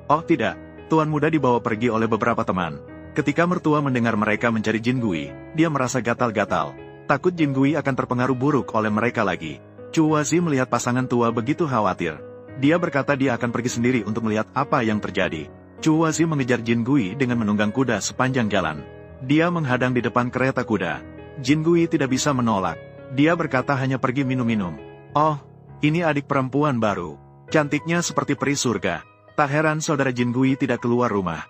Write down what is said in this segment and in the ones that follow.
Oh tidak, tuan muda dibawa pergi oleh beberapa teman. Ketika mertua mendengar mereka mencari Jin Gui, dia merasa gatal-gatal. Takut Jin Gui akan terpengaruh buruk oleh mereka lagi. Chu Wazi melihat pasangan tua begitu khawatir. Dia berkata dia akan pergi sendiri untuk melihat apa yang terjadi. Chu Wazi mengejar Jin Gui dengan menunggang kuda sepanjang jalan. Dia menghadang di depan kereta kuda. Jin Gui tidak bisa menolak. Dia berkata hanya pergi minum-minum. Oh, ini adik perempuan baru. Cantiknya seperti peri surga. Tak heran saudara Jin Gui tidak keluar rumah.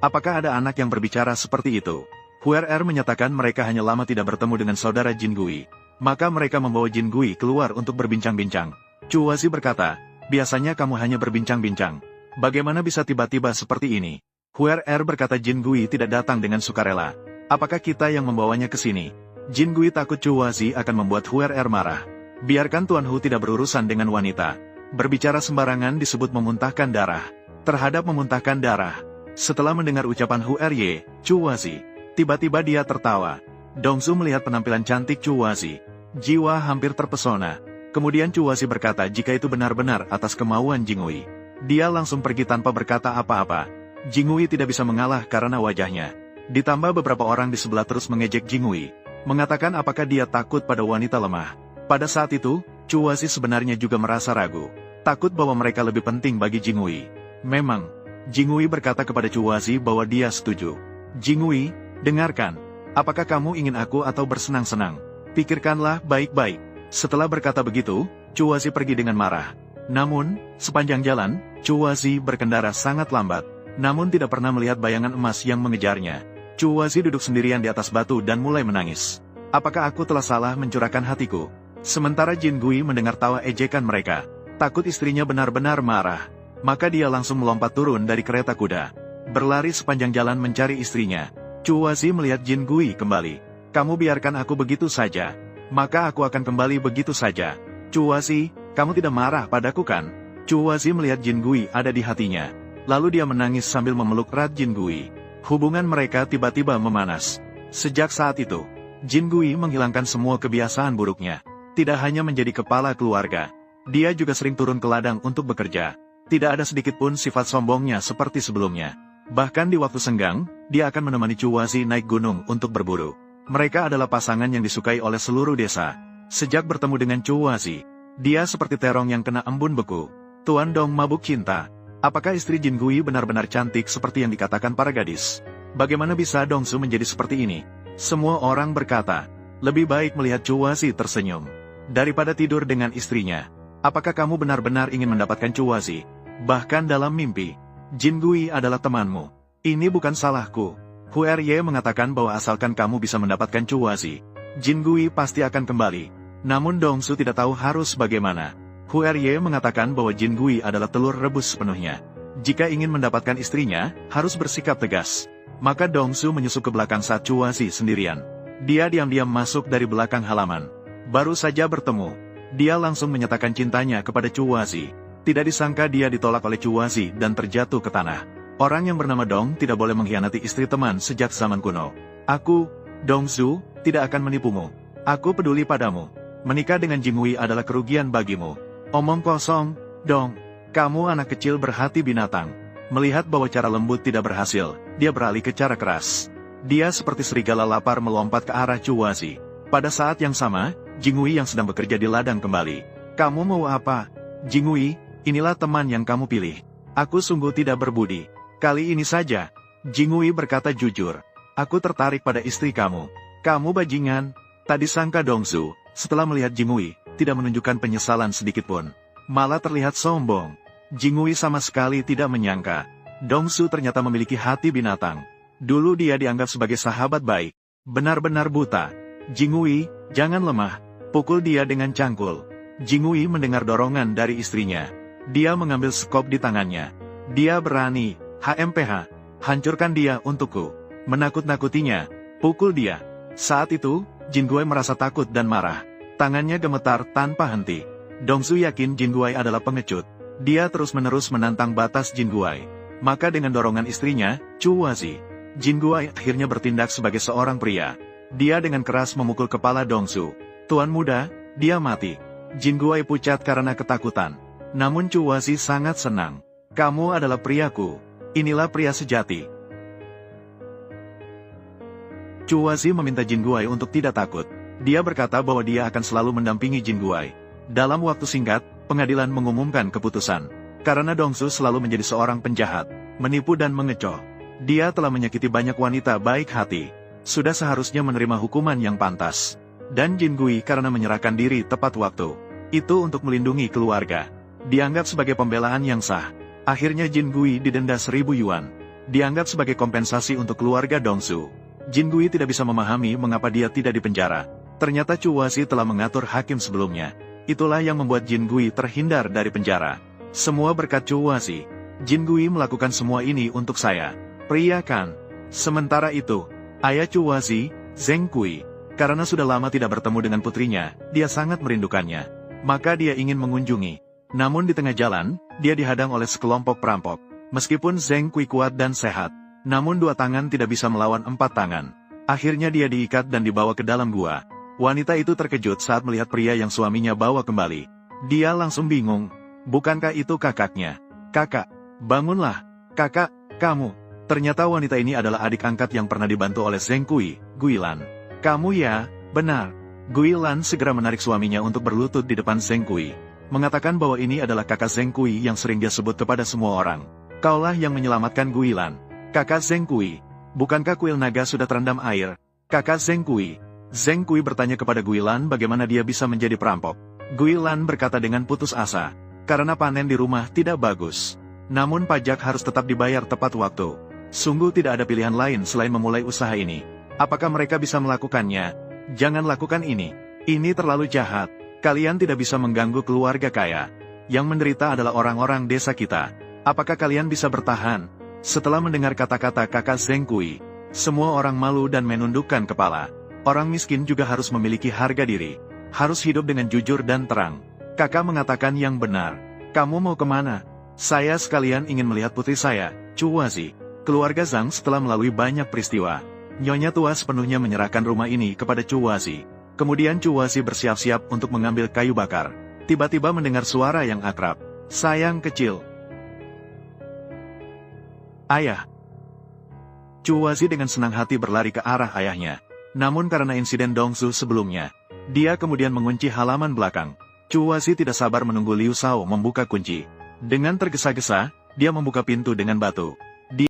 Apakah ada anak yang berbicara seperti itu? Huer menyatakan mereka hanya lama tidak bertemu dengan saudara Jin Gui. Maka mereka membawa Jin Gui keluar untuk berbincang-bincang. Chu Wazi berkata, biasanya kamu hanya berbincang-bincang. Bagaimana bisa tiba-tiba seperti ini? Huer berkata Jin Gui tidak datang dengan sukarela. Apakah kita yang membawanya ke sini? Jin Gui takut Chu Wazi akan membuat Huer marah. Biarkan Tuan Hu tidak berurusan dengan wanita. Berbicara sembarangan disebut memuntahkan darah. Terhadap memuntahkan darah. Setelah mendengar ucapan Huer Chu Wazi, tiba-tiba dia tertawa. Dongsu melihat penampilan cantik Chu Wazi. Jiwa hampir terpesona. Kemudian Chu Wazi berkata jika itu benar-benar atas kemauan Jingui. Dia langsung pergi tanpa berkata apa-apa. Jingui tidak bisa mengalah karena wajahnya. Ditambah beberapa orang di sebelah terus mengejek Jingui. Mengatakan apakah dia takut pada wanita lemah. Pada saat itu, Chu Wazi sebenarnya juga merasa ragu. Takut bahwa mereka lebih penting bagi Jingui. Memang, Jingui berkata kepada Chu Wazi bahwa dia setuju. Jingui, dengarkan. Apakah kamu ingin aku atau bersenang-senang? Pikirkanlah baik-baik. Setelah berkata begitu, Chu Wazi pergi dengan marah. Namun, sepanjang jalan, Chu Wazi berkendara sangat lambat. Namun tidak pernah melihat bayangan emas yang mengejarnya. Chu Wazi duduk sendirian di atas batu dan mulai menangis. Apakah aku telah salah mencurahkan hatiku? Sementara Jin Gui mendengar tawa ejekan mereka. Takut istrinya benar-benar marah. Maka dia langsung melompat turun dari kereta kuda. Berlari sepanjang jalan mencari istrinya. Chu Wazi melihat Jin Gui kembali. Kamu biarkan aku begitu saja. Maka aku akan kembali begitu saja. Chu Wazi, kamu tidak marah padaku kan? Chu Wazi melihat Jin Gui ada di hatinya. Lalu dia menangis sambil memeluk erat Jin Gui. Hubungan mereka tiba-tiba memanas. Sejak saat itu, Jin Gui menghilangkan semua kebiasaan buruknya. Tidak hanya menjadi kepala keluarga. Dia juga sering turun ke ladang untuk bekerja. Tidak ada sedikit pun sifat sombongnya seperti sebelumnya. Bahkan di waktu senggang, dia akan menemani Chu Wazi naik gunung untuk berburu. Mereka adalah pasangan yang disukai oleh seluruh desa. Sejak bertemu dengan Chu Wazi, dia seperti terong yang kena embun beku. Tuan Dong mabuk cinta. Apakah istri Jin Gui benar-benar cantik seperti yang dikatakan para gadis? Bagaimana bisa Dongsu menjadi seperti ini? Semua orang berkata, lebih baik melihat Chu Wazi tersenyum daripada tidur dengan istrinya. Apakah kamu benar-benar ingin mendapatkan Chu Wazi? Bahkan dalam mimpi, Jin Gui adalah temanmu. Ini bukan salahku. Huer mengatakan bahwa asalkan kamu bisa mendapatkan Chu Wazi, Jin Gui pasti akan kembali. Namun Dongsu tidak tahu harus bagaimana. Huer mengatakan bahwa Jin Gui adalah telur rebus sepenuhnya. Jika ingin mendapatkan istrinya, harus bersikap tegas. Maka Dongsu menyusup ke belakang saat Chu Wazi sendirian. Dia diam-diam masuk dari belakang halaman. Baru saja bertemu, dia langsung menyatakan cintanya kepada Chu Wazi. Tidak disangka dia ditolak oleh Chu Wazi dan terjatuh ke tanah. Orang yang bernama Dong tidak boleh mengkhianati istri teman sejak zaman kuno. Aku, Dongsu, tidak akan menipumu. Aku peduli padamu. Menikah dengan Jingui adalah kerugian bagimu. Omong kosong, Dong. Kamu anak kecil berhati binatang. Melihat bahwa cara lembut tidak berhasil, dia beralih ke cara keras. Dia seperti serigala lapar melompat ke arah Chu Wazi. Pada saat yang sama, Jingui yang sedang bekerja di ladang kembali. Kamu mau apa? Jingui, inilah teman yang kamu pilih. Aku sungguh tidak berbudi. Kali ini saja, Jingui berkata jujur. Aku tertarik pada istri kamu. Kamu bajingan. Tak disangka Dongsu, setelah melihat Jingui, tidak menunjukkan penyesalan sedikitpun. Malah terlihat sombong. Jingui sama sekali tidak menyangka. Dongsu ternyata memiliki hati binatang. Dulu dia dianggap sebagai sahabat baik. Benar-benar buta. Jingui, jangan lemah. Pukul dia dengan cangkul. Jingui mendengar dorongan dari istrinya. Dia mengambil skop di tangannya. Dia berani. HMPH. Hancurkan dia untukku. Menakut-nakutinya. Pukul dia. Saat itu, Jin Gui merasa takut dan marah. Tangannya gemetar tanpa henti. Dongsu yakin Jin Gui adalah pengecut. Dia terus-menerus menantang batas Jin Gui. Maka dengan dorongan istrinya, Chu Wazi, Jin Gui akhirnya bertindak sebagai seorang pria. Dia dengan keras memukul kepala Dongsu. Tuan muda, dia mati. Jin Gui pucat karena ketakutan. Namun Chu Wazi sangat senang. Kamu adalah priaku. Inilah pria sejati. Chuazi meminta Jin Guai untuk tidak takut. Dia berkata bahwa dia akan selalu mendampingi Jin Guai. Dalam waktu singkat, pengadilan mengumumkan keputusan. Karena Dongsu selalu menjadi seorang penjahat, menipu dan mengecoh. Dia telah menyakiti banyak wanita baik hati. Sudah seharusnya menerima hukuman yang pantas. Dan Jin Gui karena menyerahkan diri tepat waktu. Itu untuk melindungi keluarga. Dianggap sebagai pembelaan yang sah. Akhirnya Jin Gui didenda 1000 yuan. Dianggap sebagai kompensasi untuk keluarga Dongsu. Jin Gui tidak bisa memahami mengapa dia tidak dipenjara. Ternyata Chuazi telah mengatur hakim sebelumnya. Itulah yang membuat Jin Gui terhindar dari penjara. Semua berkat Chuazi. Jin Gui melakukan semua ini untuk saya. Pria kan? Sementara itu, ayah Chuazi, Zheng Kui, karena sudah lama tidak bertemu dengan putrinya, dia sangat merindukannya. Maka dia ingin mengunjungi. Namun di tengah jalan, dia dihadang oleh sekelompok perampok. Meskipun Zheng Kui kuat dan sehat, namun 2 tangan tidak bisa melawan 4 tangan. Akhirnya dia diikat dan dibawa ke dalam gua. Wanita itu terkejut saat melihat pria yang suaminya bawa kembali. Dia langsung bingung. Bukankah itu kakaknya? Kakak, bangunlah. Kakak, kamu. Ternyata wanita ini adalah adik angkat yang pernah dibantu oleh Zheng Kui, Guilan. Kamu ya, benar. Guilan segera menarik suaminya untuk berlutut di depan Zheng Kui. Mengatakan bahwa ini adalah kakak Zheng Kui yang sering dia sebut kepada semua orang. Kaulah yang menyelamatkan Guilan. Kakak Zheng Kui, bukankah kuil naga sudah terendam air? Kakak Zheng Kui. Zheng Kui bertanya kepada Guilan bagaimana dia bisa menjadi perampok. Guilan berkata dengan putus asa, karena panen di rumah tidak bagus. Namun pajak harus tetap dibayar tepat waktu. Sungguh tidak ada pilihan lain selain memulai usaha ini. Apakah mereka bisa melakukannya? Jangan lakukan ini. Ini terlalu jahat. Kalian tidak bisa mengganggu keluarga kaya. Yang menderita adalah orang-orang desa kita. Apakah kalian bisa bertahan? Setelah mendengar kata-kata kakak Zheng Kui, semua orang malu dan menundukkan kepala. Orang miskin juga harus memiliki harga diri. Harus hidup dengan jujur dan terang. Kakak mengatakan yang benar. Kamu mau kemana? Saya sekalian ingin melihat putri saya, Chuazi. Keluarga Zhang setelah melalui banyak peristiwa. Nyonya tua sepenuhnya menyerahkan rumah ini kepada Chuazi. Kemudian Chuazi bersiap-siap untuk mengambil kayu bakar. Tiba-tiba mendengar suara yang akrab. Sayang kecil. Ayah. Chuazi dengan senang hati berlari ke arah ayahnya. Namun karena insiden Dongsu sebelumnya, dia kemudian mengunci halaman belakang. Chuazi tidak sabar menunggu Liu Shao membuka kunci. Dengan tergesa-gesa, dia membuka pintu dengan batu.